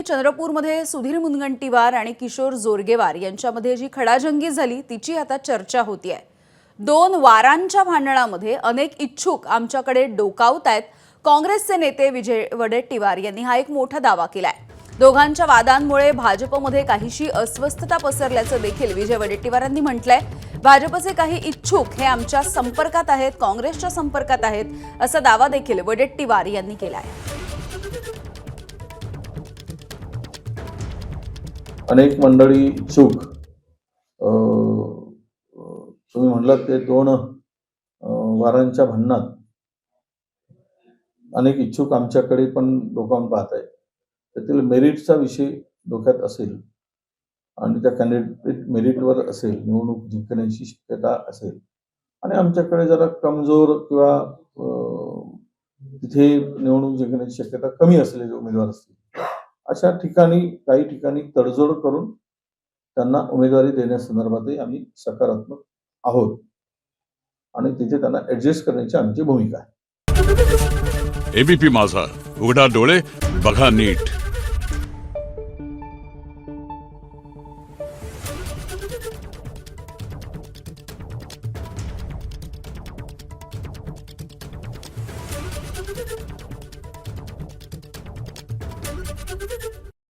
चंद्रपूरमध्ये सुधीर मुनगंटीवार आणि किशोर जोरगेवार यांच्यामध्ये जी खडाजंगी झाली तिची आता चर्चा होती आहे। दोन वारांच्या भांडणामध्ये अनेक इच्छुक आमच्याकडे डोकावतायत। काँग्रेसचे नेते विजय वडेट्टीवार यांनी हा एक मोठा दावा केलाय। दोघांच्या वादांमुळे भाजपमध्ये काहीशी अस्वस्थता पसरल्याचं देखील विजय वडेट्टीवारांनी म्हटलंय। भाजपचे काही इच्छुक हे आमच्या संपर्कात आहेत, काँग्रेसच्या संपर्कात आहेत असा दावा देखील वडेट्टीवार यांनी केलाय। अनेक मंडळी इच्छुक तुम्ही म्हणलात ते दोन वारांच्या भांडणात अनेक इच्छुक आमच्याकडे पण डोकावून पाहत आहेत। त्यातील मेरिटचा विषय डोक्यात असेल आणि त्या कॅन्डिडेट मेरिटवर असेल, निवडणूक जिंकण्याची शक्यता असेल आणि आमच्याकडे जरा कमजोर किंवा तिथे निवडणूक जिंकण्याची शक्यता कमी असलेले उमेदवार असतील, अशा ठिकाणी काही ठिकाणी तडजोड करून त्यांना उमेदवारी देण्यासंदर्भातही आम्ही सकारात्मक आहोत आणि तिथे त्यांना ऍडजस्ट करण्याची आमची भूमिका आहे। एबीपी माझा, उघडा डोळे बघा नीट।